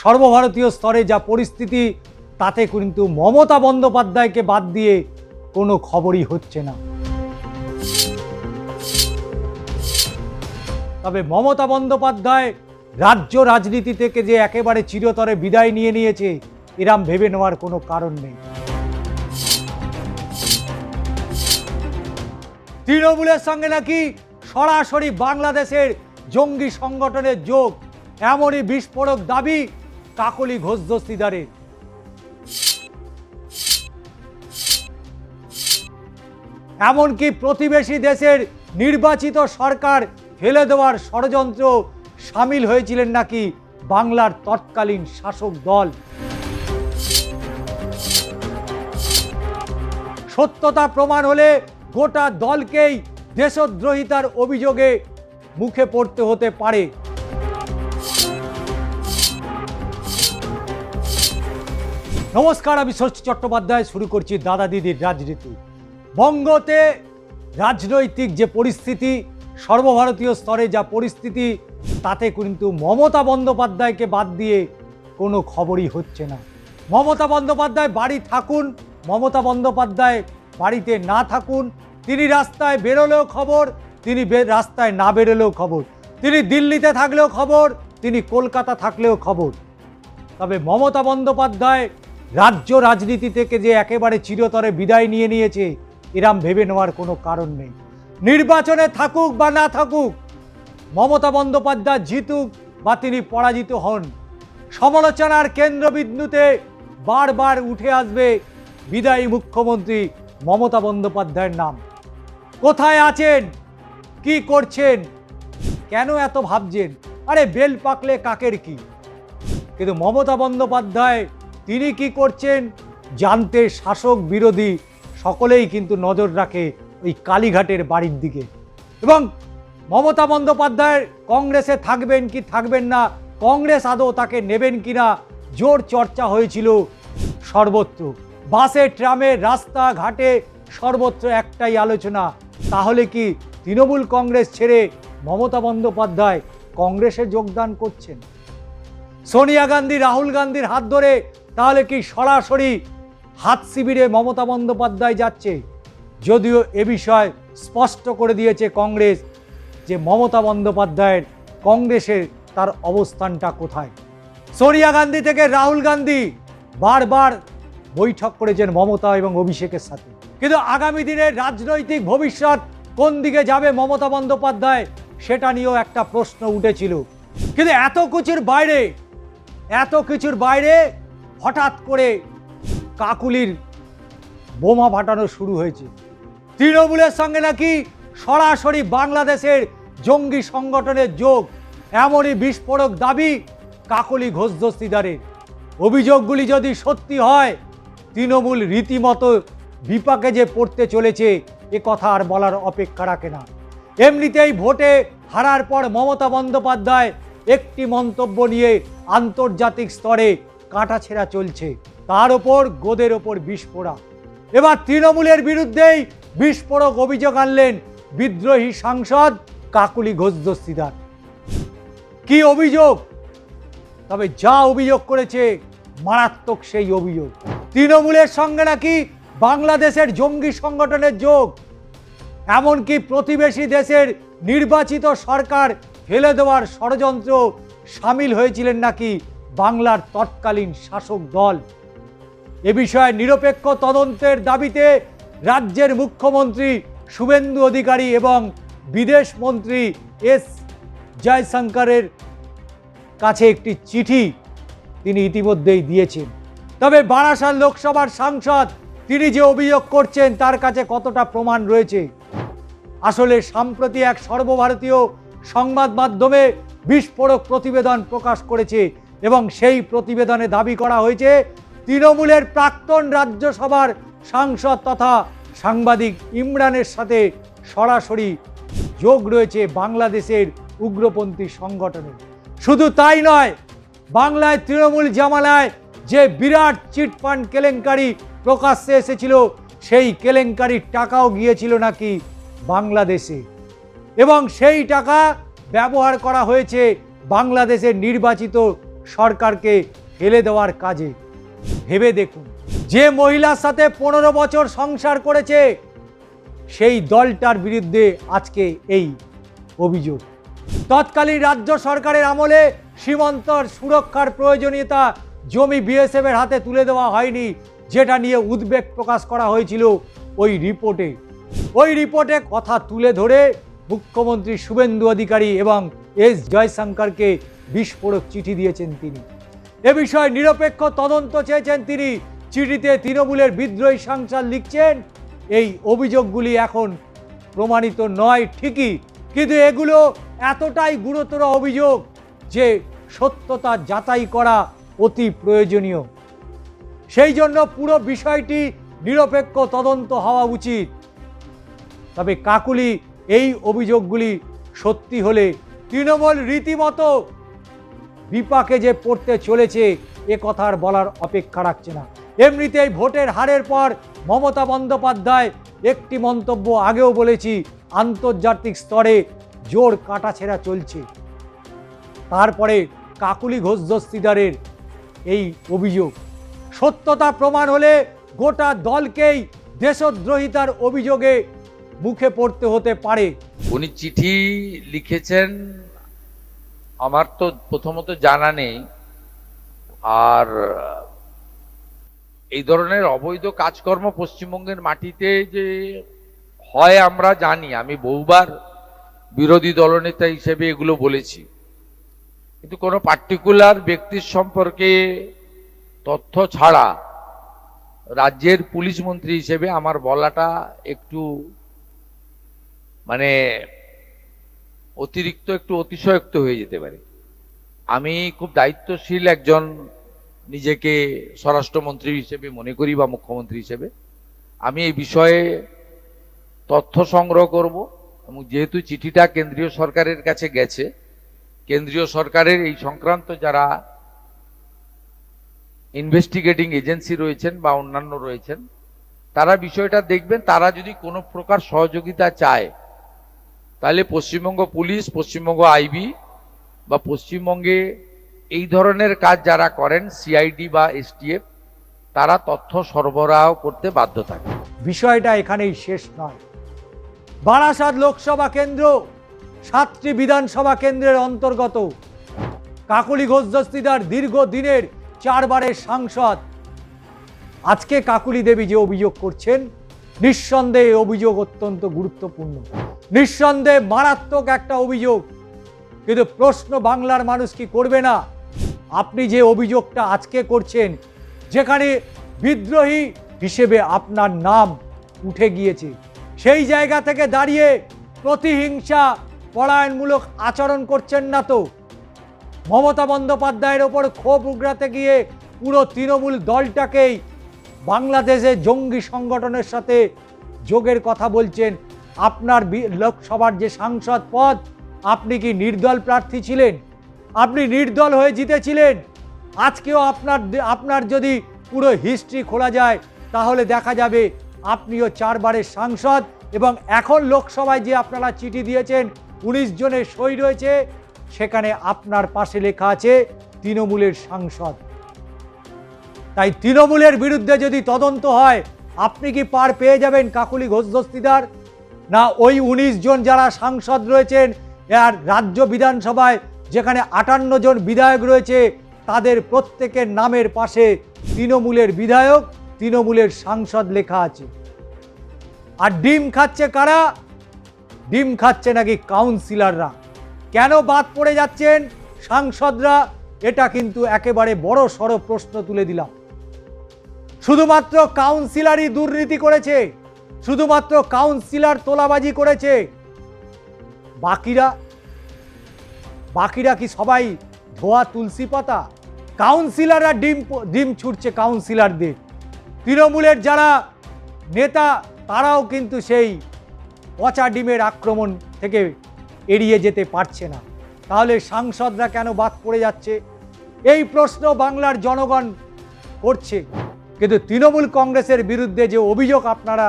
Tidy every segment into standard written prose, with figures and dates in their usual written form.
সর্বভারতীয় স্তরে যা পরিস্থিতি, তাতে কিন্তু মমতা বন্দ্যোপাধ্যায়কে বাদ দিয়ে কোনো খবরই হচ্ছে না। তবে মমতা বন্দ্যোপাধ্যায় রাজ্য রাজনীতি থেকে যে একেবারে চিরতরে বিদায় নিয়ে নিয়েছে, এরম ভেবে নেওয়ার কোনো কারণ নেই। তৃণমূলের সঙ্গে নাকি সরাসরি বাংলাদেশের জঙ্গি সংগঠনের যোগ, এমনই বিস্ফোরক দাবি কাকলি ঘোষ দস্তিদারের। এমনকি প্রতিবেশী দেশের নির্বাচিত সরকার ফেলে দেওয়ার ষড়যন্ত্র সামিল হয়েছিলেন নাকি বাংলার তৎকালীন শাসক দল। সত্যতা প্রমাণ হলে গোটা দলকেই দেশদ্রোহিতার অভিযোগে মুখে পড়তে হতে পারে। নমস্কার, আমি ষষ্ঠী চট্টোপাধ্যায়। শুরু করছি দাদা দিদির রাজনীতি। বঙ্গতে রাজনৈতিক যে পরিস্থিতি, সর্বভারতীয় স্তরে যা পরিস্থিতি, তাতে কিন্তু মমতা বন্দ্যোপাধ্যায়কে বাদ দিয়ে কোনো খবরই হচ্ছে না। মমতা বন্দ্যোপাধ্যায় বাড়ি থাকুন, মমতা বন্দ্যোপাধ্যায় বাড়িতে না থাকুন, তিনি রাস্তায় বেরোলেও খবর, তিনি রাস্তায় না বেরোলেও খবর, তিনি দিল্লিতে থাকলেও খবর, তিনি কলকাতা থাকলেও খবর। তবে মমতা বন্দ্যোপাধ্যায় রাজ্য রাজনীতি থেকে যে একেবারে চিরতরে বিদায় নিয়ে নিয়েছে, এরম ভেবে নেওয়ার কোনো কারণ নেই। নির্বাচনে থাকুক বা না থাকুক, মমতা বন্দ্যোপাধ্যায় জিতুক বা তিনি পরাজিত হন, সমালোচনার কেন্দ্রবিন্দুতে বারবার উঠে আসবে বিদায়ী মুখ্যমন্ত্রী মমতা বন্দ্যোপাধ্যায়ের নাম। কোথায় আছেন, কি করছেন, কেন এত ভাবছেন? আরে বেল পাকলে কাকের কি? কিন্তু মমতা বন্দ্যোপাধ্যায় তিনি কি করছেন জানতে শাসক বিরোধী সকলেই কিন্তু নজর রাখে ওই কালীঘাটের বাড়ির দিকে। এবং মমতা বন্দ্যোপাধ্যায় কংগ্রেসে থাকবেন কি থাকবেন না, কংগ্রেস আদৌ তাকে নেবেন কিনা, জোর চর্চা হয়েছিল সর্বত্র। বাসে, ট্রামে, রাস্তাঘাটে সর্বত্র একটাই আলোচনা, তাহলে কি তৃণমূল কংগ্রেস ছেড়ে মমতা বন্দ্যোপাধ্যায় কংগ্রেসে যোগদান করছেন? সোনিয়া গান্ধী, রাহুল গান্ধীর হাত ধরে তাহলে কি সরাসরি হাত শিবিরে মমতা বন্দ্যোপাধ্যায় যাচ্ছে? যদিও এ বিষয় স্পষ্ট করে দিয়েছে কংগ্রেস যে মমতা বন্দ্যোপাধ্যায়ের কংগ্রেসের তার অবস্থানটা কোথায়। সোনিয়া গান্ধী থেকে রাহুল গান্ধী বারবার বৈঠক করেছেন মমতা এবং অভিষেকের সাথে, কিন্তু আগামী দিনের রাজনৈতিক ভবিষ্যৎ কোন দিকে যাবে মমতা বন্দ্যোপাধ্যায়, সেটা নিয়েও একটা প্রশ্ন উঠেছিল। কিন্তু এত কিছুর বাইরে হঠাৎ করে কাকুলির বোমা ফাটানো শুরু হয়েছে। তৃণমূলের সঙ্গে নাকি সরাসরি বাংলাদেশের জঙ্গি সংগঠনের যোগ, এমনই বিস্ফোরক দাবি কাকলি ঘোষ দস্তিদারের। অভিযোগগুলি যদি সত্যি হয়, তৃণমূল রীতিমতো বিপাকে যে পড়তে চলেছে, এ কথা আর বলার অপেক্ষা রাখে না। এমনিতেই ভোটে হারার পর মমতা বন্দ্যোপাধ্যায় একটি মন্তব্য নিয়ে আন্তর্জাতিক স্তরে কাটাছেঁড়া চলছে, তার ওপর গোদের ওপর বিস্ফোরক। এবার তৃণমূলের বিরুদ্ধেই বিস্ফোরক অভিযোগ আনলেন বিদ্রোহী সাংসদ কাকলি ঘোষ দস্তিদার। কি অভিযোগ? তবে যা অভিযোগ করেছে মারাত্মক সেই অভিযোগ। তৃণমূলের সঙ্গে নাকি বাংলাদেশের জঙ্গি সংগঠনের যোগ, এমনকি প্রতিবেশী দেশের নির্বাচিত সরকার ফেলে দেওয়ার ষড়যন্ত্র সামিল হয়েছিলেন নাকি বাংলার তৎকালীন শাসক দল। এ বিষয়ে নিরপেক্ষ তদন্তের দাবিতে রাজ্যের মুখ্যমন্ত্রী শুভেন্দু অধিকারী এবং বিদেশ মন্ত্রী এস জয়শঙ্করের কাছে একটি চিঠি তিনি ইতিমধ্যেই দিয়েছেন। তবে বারাসাত লোকসভার সাংসদ তিনি যে অভিযোগ করছেন, তার কাছে কতটা প্রমাণ রয়েছে? আসলে সম্প্রতি এক সর্বভারতীয় সংবাদ মাধ্যমে বিস্ফোরক প্রতিবেদন প্রকাশ করেছে এবং সেই প্রতিবেদনে দাবি করা হয়েছে তৃণমূলের প্রাক্তন রাজ্যসভার সাংসদ তথা সাংবাদিক ইমরানের সাথে সরাসরি যোগ রয়েছে বাংলাদেশের উগ্রপন্থী সংগঠনের। শুধু তাই নয়, বাংলায় তৃণমূল জামানায় যে বিরাট চিটফান্ড কেলেঙ্কারি প্রকাশ্যে এসেছিল, সেই কেলেঙ্কারির টাকাও গিয়েছিল নাকি বাংলাদেশে, এবং সেই টাকা ব্যবহার করা হয়েছে বাংলাদেশের নির্বাচিত সরকারকে ফেলে দেওয়ার কাজে। ভেবে দেখুন, যে মহিলার সাথে 15 বছর সংসার করেছে সেই দলটার বিরুদ্ধে আজকে এই অভিযোগ। তৎকালীন রাজ্য সরকারের আমলে সীমান্তর সুরক্ষার প্রয়োজনীয়তা জমি বিএসএফের হাতে তুলে দেওয়া হয়নি, যেটা নিয়ে উদ্বেগ প্রকাশ করা হয়েছিল ওই রিপোর্টে কথা তুলে ধরে মুখ্যমন্ত্রী শুভেন্দু অধিকারী এবং এস জয়শঙ্করকে বিস্ফোরক চিঠি দিয়েছেন তিনি। এ বিষয়ে নিরপেক্ষ তদন্ত চেয়েছেন তিনি। চিঠিতে তৃণমূলের বিদ্রোহী সাংসদ লিখছেন, এই অভিযোগগুলি এখন প্রমাণিত নয় ঠিকই, কিন্তু এগুলো এতটাই গুরুতর অভিযোগ যে সত্যতা যাচাই করা অতি প্রয়োজনীয়। সেই জন্য পুরো বিষয়টি নিরপেক্ষ তদন্ত হওয়া উচিত। তবে কাকুলি এই অভিযোগগুলি সত্যি হলে তৃণমূল রীতিমতো বিপাকে যে পড়তে চলেছে এ কথার বলার অপেক্ষা রাখছে না। এমনিতেই ভোটের হারের পর মমতা বন্দ্যোপাধ্যায় একটি মন্তব্য আগেও বলেছি, আন্তর্জাতিক স্তরে জোর কাটাছেঁড়া চলছে। তারপরে কাকুলি ঘোষ দস্তিদারের এই অভিযোগ সত্যতা প্রমাণ হলে গোটা দলকেই দেশদ্রোহিতার অভিযোগে মুখে পড়তে হতে পারে। উনি চিঠি লিখেছেন, আমার তো প্রথমত জানা নেই। আর এই ধরনের অবৈধ কাজকর্ম পশ্চিমবঙ্গের মাটিতে যে হয় আমরা জানি, আমি বহুবার বিরোধী দলনেতা হিসেবে এগুলো বলেছি, কিন্তু কোনো পার্টিকুলার ব্যক্তির সম্পর্কে তথ্য ছাড়া রাজ্যের পুলিশ মন্ত্রী হিসেবে আমার বলাটা একটু অতিরিক্ত, একটু অতিশয়োক্ত হয়ে যেতে পারে। আমি খুব দায়িত্বশীল একজন নিজেকে স্বরাষ্ট্রমন্ত্রী হিসেবে মনে করি বা মুখ্যমন্ত্রী হিসেবে। আমি এই বিষয়ে তথ্য সংগ্রহ করব এবং যেহেতু চিঠিটা কেন্দ্রীয় সরকারের কাছে গেছে, কেন্দ্রীয় সরকারের এই সংক্রান্ত যারা ইনভেস্টিগেটিং এজেন্সি রয়েছেন বা অন্যান্য রয়েছেন তারা বিষয়টা দেখবেন। তারা যদি কোনো প্রকার সহযোগিতা চায় তাহলে পশ্চিমবঙ্গ পুলিশ, পশ্চিমবঙ্গ আইবি বা পশ্চিমবঙ্গে এই ধরনের কাজ যারা করেন সিআইডি বা এসটিএফ, তারা তথ্য সরবরাহ করতে বাধ্য থাকে। বিষয়টা এখানেই শেষ নয়। বারাসাত লোকসভা কেন্দ্র 7টি বিধানসভা কেন্দ্রের অন্তর্গত। কাকুলি ঘোষ দস্তিদার দীর্ঘদিনের 4 বারের সাংসদ। আজকে কাকুলি দেবী যে অভিযোগ করছেন, নিঃসন্দেহে অভিযোগ অত্যন্ত গুরুত্বপূর্ণ, নিঃসন্দেহে মারাত্মক একটা অভিযোগ। কিন্তু প্রশ্ন বাংলার মানুষ কি করবে না? আপনি যে অভিযোগটা আজকে করছেন, যেখানে বিদ্রোহী হিসেবে আপনার নাম উঠে গিয়েছে, সেই জায়গা থেকে দাঁড়িয়ে প্রতিহিংসা পরায়ণমূলক আচরণ করছেন না তো? মমতা বন্দ্যোপাধ্যায়ের ওপর ক্ষোভ উগড়াতে গিয়ে পুরো তৃণমূল দলটাকেই বাংলাদেশের জঙ্গি সংগঠনের সাথে যোগের কথা বলছেন। আপনার লোকসভার যে সাংসদ পদ, আপনি কি নির্দল প্রার্থী ছিলেন? আপনি নির্দল হয়ে জিতেছিলেন। আজকেও আপনার যদি পুরো হিস্ট্রি খোলা যায় তাহলে দেখা যাবে আপনিও 4 বারের সাংসদ এবং এখন লোকসভায় যে আপনারা চিঠি দিয়েছেন 19 জনের সই রয়েছে, সেখানে আপনার পাশে লেখা আছে তৃণমূলের সাংসদ। তাই তৃণমূলের বিরুদ্ধে যদি তদন্ত হয়, আপনি কি পার পেয়ে যাবেন কাকুলি ঘোষ দস্তিদার? না ওই 19 জন যারা সাংসদ রয়েছেন আর রাজ্য বিধানসভায় যেখানে 58 জন বিধায়ক রয়েছে, তাদের প্রত্যেকের নামের পাশে তৃণমূলের বিধায়ক, তৃণমূলের সাংসদ লেখা আছে। আর ডিম খাচ্ছে কারা? ডিম খাচ্ছে নাকি কাউন্সিলররা। কেন বাদ পড়ে যাচ্ছেন সাংসদরা? এটা কিন্তু একেবারে বড় সড় প্রশ্ন তুলে দিলাম। শুধুমাত্র কাউন্সিলরই দুর্নীতি করেছে, শুধুমাত্র কাউন্সিলর তোলাবাজি করেছে, বাকিরা কি সবাই ধোয়া তুলসী পাতা? কাউন্সিলররা ডিম ছুটছে কাউন্সিলরদের। তৃণমূলের যারা নেতা তারাও কিন্তু সেই পচা ডিমের আক্রমণ থেকে এড়িয়ে যেতে পারছে না। তাহলে সাংসদরা কেন বাদ পড়ে যাচ্ছে? এই প্রশ্ন বাংলার জনগণ করছে। কিন্তু তৃণমূল কংগ্রেসের বিরুদ্ধে যে অভিযোগ আপনারা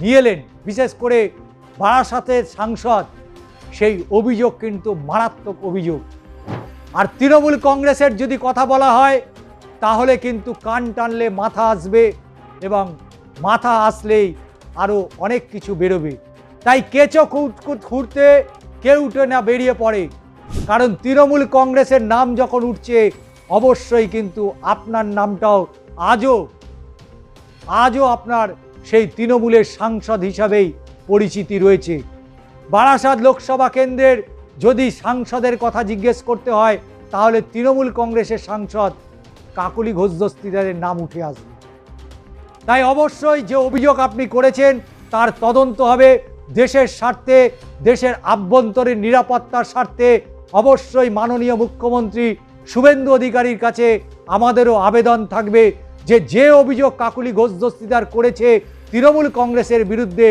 নিয়ে এলেন, বিশেষ করে বারাসাতের সাংসদ, সেই অভিযোগ কিন্তু মারাত্মক অভিযোগ। আর তৃণমূল কংগ্রেসের যদি কথা বলা হয় তাহলে কিন্তু কান টানলে মাথা আসবে, এবং মাথা আসলেই আরও অনেক কিছু বেরোবে। তাই কেঁচো খুঁড়তে কেউ উঠে না বেরিয়ে পড়ে, কারণ তৃণমূল কংগ্রেসের নাম যখন উঠছে অবশ্যই কিন্তু আপনার নামটাও আজও আপনার সেই তৃণমূলের সাংসদ হিসাবেই পরিচিতি রয়েছে। বারাসাত লোকসভা কেন্দ্রের যদি সাংসদের কথা জিজ্ঞেস করতে হয় তাহলে তৃণমূল কংগ্রেসের সাংসদ কাকলি ঘোষ দস্তিদারের নাম উঠে আসবে। তাই অবশ্যই যে অভিযোগ আপনি করেছেন তার তদন্ত হবে দেশের স্বার্থে, দেশের আভ্যন্তরীণ নিরাপত্তার স্বার্থে। অবশ্যই মাননীয় মুখ্যমন্ত্রী শুভেন্দু অধিকারীর কাছে আমাদেরও আবেদন থাকবে যে অভিযোগ কাকলি ঘোষ দস্তিদার করেছে তৃণমূল কংগ্রেসের বিরুদ্ধে,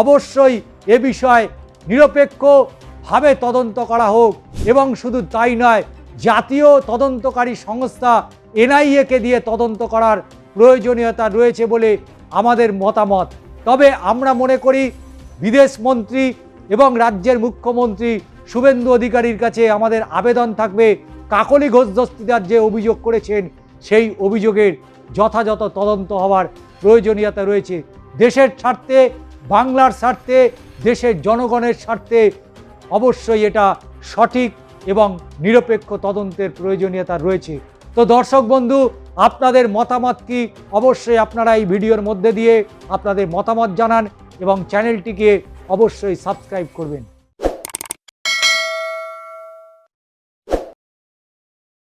অবশ্যই এ বিষয়ে নিরপেক্ষভাবে তদন্ত করা হোক। এবং শুধু তাই নয়, জাতীয় তদন্তকারী সংস্থা এনআইএকে দিয়ে তদন্ত করার প্রয়োজনীয়তা রয়েছে বলে আমাদের মতামত। তবে আমরা মনে করি বিদেশ মন্ত্রী এবং রাজ্যের মুখ্যমন্ত্রী শুভেন্দু অধিকারীর কাছে আমাদের আবেদন থাকবে কাকলি ঘোষ দস্তিদার যে অভিযোগ করেছেন সেই অভিযোগের যথাযথ তদন্ত হওয়ার প্রয়োজনীয়তা রয়েছে। দেশের স্বার্থে, বাংলার স্বার্থে, দেশের জনগণের স্বার্থে অবশ্যই এটা সঠিক এবং নিরপেক্ষ তদন্তের প্রয়োজনীয়তা রয়েছে। তো দর্শক বন্ধু, আপনাদের মতামত কি অবশ্যই আপনারা এই ভিডিওর মধ্যে দিয়ে আপনাদের মতামত জানান এবং চ্যানেলটিকে অবশ্যই সাবস্ক্রাইব করবেন।